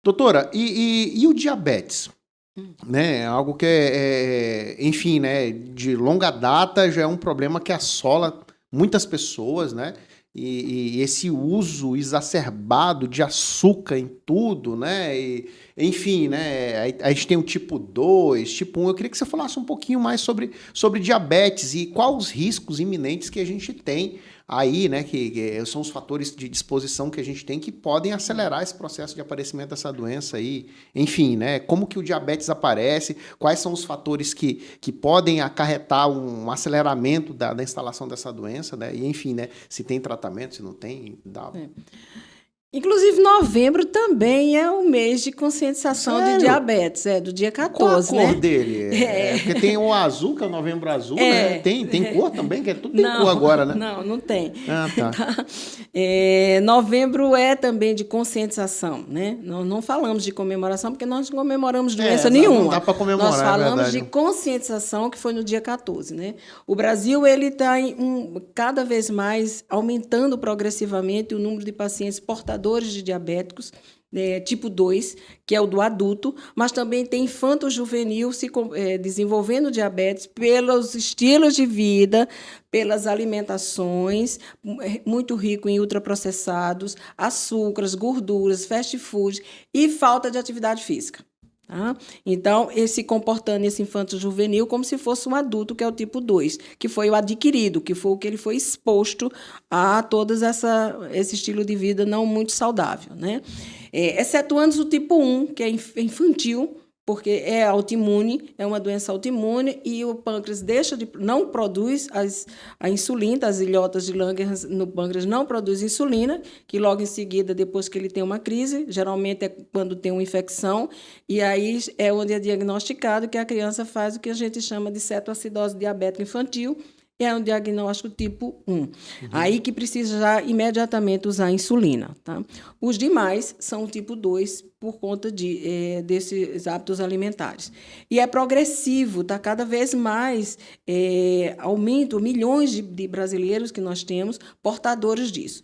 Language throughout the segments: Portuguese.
Doutora, e o diabetes? Né? Algo que enfim, né, de longa data já é um problema que assola muitas pessoas, né? E esse uso exacerbado de açúcar em tudo, né? Enfim, né? A gente tem o tipo 2, tipo 1. Eu queria que você falasse um pouquinho mais sobre diabetes e quais os riscos iminentes que a gente tem aí, né? Que são os fatores de disposição que a gente tem que podem acelerar esse processo de aparecimento dessa doença aí. Enfim, né? Como que o diabetes aparece, quais são os fatores que podem acarretar um aceleramento da instalação dessa doença, né? E, enfim, né? Se tem tratamento, se não tem, dá. Inclusive, novembro também é o mês de conscientização de Sério? diabetes, do dia Qual a 14, cor né? dele? Porque tem o azul, que é o novembro azul, né? É. Tem cor também, que tudo tem cor Não, agora, né? não tem. Ah, tá. Tá? Novembro é também de conscientização, né? Nós não falamos de comemoração, porque nós não comemoramos doença Não nenhuma. dá para Nós comemorar, é falamos de verdade. conscientização, que foi no dia 14, né? O Brasil ele está cada vez mais aumentando progressivamente o número de pacientes portadores de diabéticos, tipo 2, que é o do adulto, mas também tem infanto-juvenil desenvolvendo diabetes pelos estilos de vida, pelas alimentações, muito rico em ultraprocessados, açúcares, gorduras, fast food e falta de atividade física. Tá? Então, esse comportando esse infanto-juvenil como se fosse um adulto, que é o tipo 2, que foi o adquirido, que foi o que ele foi exposto a todo esse estilo de vida não muito saudável, né? Excetuando o tipo 1, que é infantil, porque é autoimune, é uma doença autoimune, e o pâncreas não produz a insulina, as ilhotas de Langerhans no pâncreas não produz insulina, que logo em seguida, depois que ele tem uma crise, geralmente é quando tem uma infecção, e aí é onde é diagnosticado que a criança faz o que a gente chama de cetoacidose diabética infantil, é um diagnóstico tipo 1. Aí que precisa já imediatamente usar insulina. Tá? Os demais são tipo 2 por conta desses hábitos alimentares. E é progressivo, está cada vez mais aumento, milhões de brasileiros que nós temos portadores disso.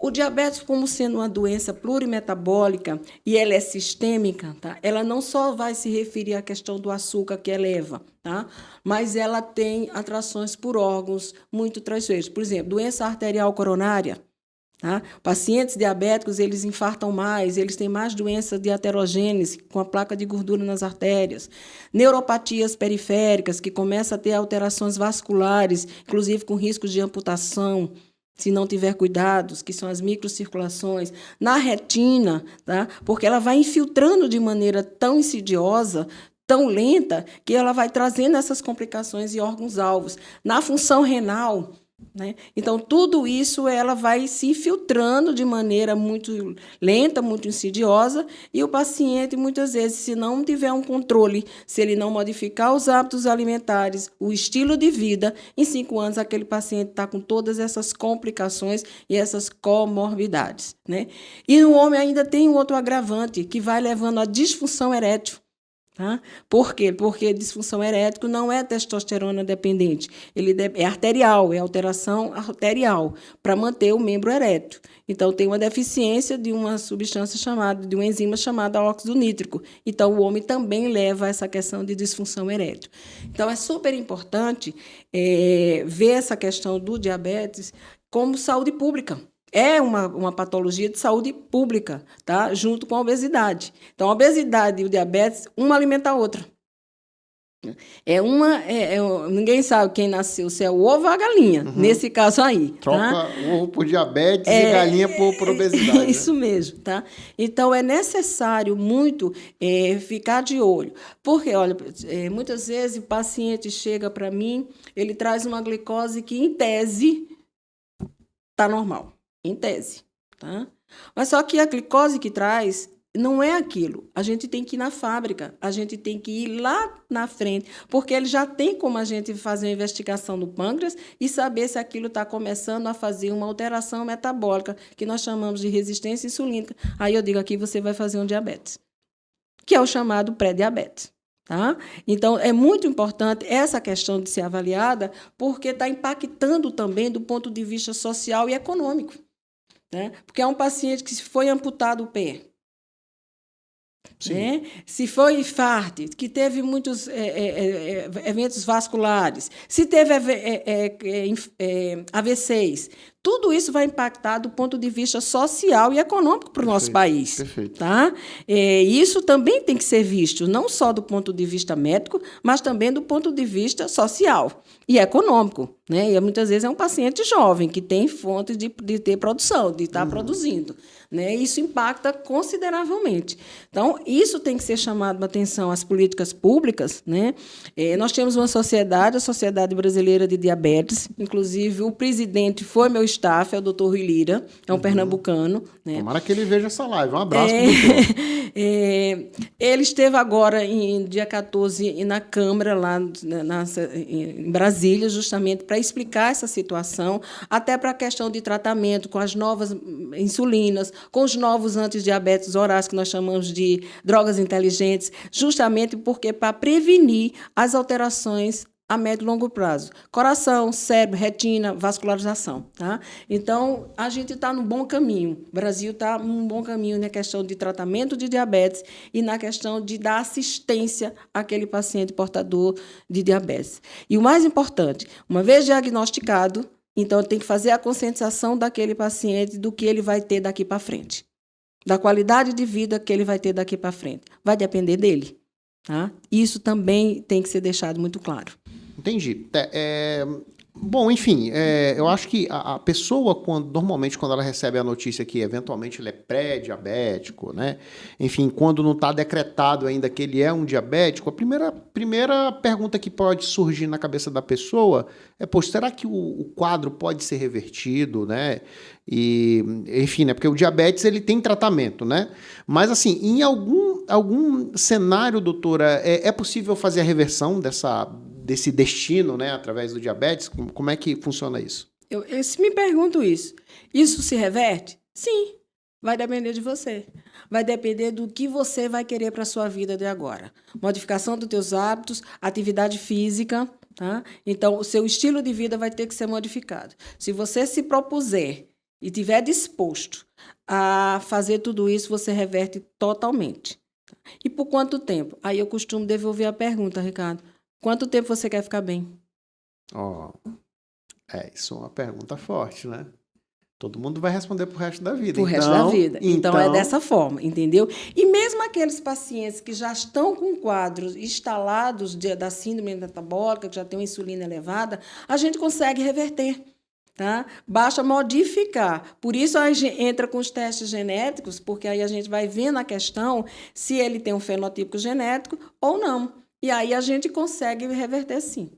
O diabetes, como sendo uma doença plurimetabólica e ela é sistêmica, tá? Ela não só vai se referir à questão do açúcar que eleva, tá? Mas ela tem atrações por órgãos muito traiçoeiros. Por exemplo, doença arterial coronária. Tá? Pacientes diabéticos, eles infartam mais, eles têm mais doença de aterogênese, com a placa de gordura nas artérias. Neuropatias periféricas, que começam a ter alterações vasculares, inclusive com riscos de amputação, se não tiver cuidados, que são as microcirculações, na retina, tá? Porque ela vai infiltrando de maneira tão insidiosa, tão lenta, que ela vai trazendo essas complicações em órgãos-alvos. Na função renal, né? Então, tudo isso ela vai se infiltrando de maneira muito lenta, muito insidiosa, e o paciente, muitas vezes, se não tiver um controle, se ele não modificar os hábitos alimentares, o estilo de vida, em 5 anos aquele paciente está com todas essas complicações e essas comorbidades. Né? E o homem ainda tem um outro agravante, que vai levando à disfunção erétil. Tá? Por quê? Porque disfunção erétil não é testosterona dependente, ele é arterial, é alteração arterial, para manter o membro erétil. Então, tem uma deficiência de uma substância de uma enzima chamada óxido nítrico. Então, o homem também leva a essa questão de disfunção erétil. Então, é super importante ver essa questão do diabetes como saúde pública. É uma patologia de saúde pública, tá? Junto com a obesidade. Então, a obesidade e o diabetes, uma alimenta a outra. Ninguém sabe quem nasceu, se é o ovo ou a galinha, nesse caso aí. Troca Tá? ovo por diabetes e galinha por obesidade. Isso mesmo. Tá? Então, é necessário muito ficar de olho. Porque, olha, muitas vezes o paciente chega para mim, ele traz uma glicose que, em tese, está normal. Em tese. Tá? Mas só que a glicose que traz não é aquilo. A gente tem que ir na fábrica, a gente tem que ir lá na frente, porque ele já tem como a gente fazer uma investigação no pâncreas e saber se aquilo está começando a fazer uma alteração metabólica, que nós chamamos de resistência insulínica. Aí eu digo aqui, você vai fazer um diabetes, que é o chamado pré-diabetes. Tá? Então, é muito importante essa questão de ser avaliada, porque está impactando também do ponto de vista social e econômico. Né? Porque é um paciente que foi amputado o pé. né? Se foi infarto, que teve muitos eventos vasculares, se teve AVCs, tudo isso vai impactar do ponto de vista social e econômico para o nosso país. Perfeito. Tá? Isso também tem que ser visto, não só do ponto de vista médico, mas também do ponto de vista social e econômico. Né? E muitas vezes é um paciente jovem que tem fonte de ter produção, de estar produzindo. Né? Isso impacta consideravelmente. Então, isso tem que ser chamado a atenção às políticas públicas. Né? Nós temos uma sociedade, a Sociedade Brasileira de Diabetes, inclusive o presidente foi meu staff, é o doutor Rui Lira, é um pernambucano. Né? Tomara que ele veja essa live. Um abraço para o doutor. Ele esteve agora, em dia 14, na Câmara, lá em Brasília, justamente para explicar essa situação, até para a questão de tratamento com as novas insulinas, com os novos antidiabéticos orais, que nós chamamos de drogas inteligentes, justamente porque para prevenir as alterações a médio e longo prazo. Coração, cérebro, retina, vascularização. Tá? Então, a gente está num bom caminho. O Brasil está num bom caminho na questão de tratamento de diabetes e na questão de dar assistência àquele paciente portador de diabetes. E o mais importante, uma vez diagnosticado, então tem que fazer a conscientização daquele paciente do que ele vai ter daqui para frente. Da qualidade de vida que ele vai ter daqui para frente. Vai depender dele. Tá? Isso também tem que ser deixado muito claro. Entendi. Bom, enfim, eu acho que a pessoa, normalmente, quando ela recebe a notícia que, eventualmente, ele é pré-diabético, né? Enfim, quando não está decretado ainda que ele é um diabético, a primeira pergunta que pode surgir na cabeça da pessoa é, poxa, será que o quadro pode ser revertido, né? E, enfim, né? Porque o diabetes, ele tem tratamento, né? Mas, assim, em algum cenário, doutora, é possível fazer a reversão desse destino, né, através do diabetes? Como é que funciona isso? Eu me pergunto isso. Isso se reverte? Sim. Vai depender de você. Vai depender do que você vai querer para a sua vida de agora. Modificação dos teus hábitos, atividade física. Tá? Então, o seu estilo de vida vai ter que ser modificado. Se você se propuser e estiver disposto a fazer tudo isso, você reverte totalmente. E por quanto tempo? Aí eu costumo devolver a pergunta, Ricardo. Quanto tempo você quer ficar bem? Isso é uma pergunta forte, né? Todo mundo vai responder pro resto da vida. Pro resto da vida. Então, é dessa forma, entendeu? E mesmo aqueles pacientes que já estão com quadros instalados da síndrome metabólica, que já tem uma insulina elevada, a gente consegue reverter. Tá? Basta modificar. Por isso, a gente entra com os testes genéticos, porque aí a gente vai vendo a questão se ele tem um fenotipo genético ou não. E aí a gente consegue reverter, sim.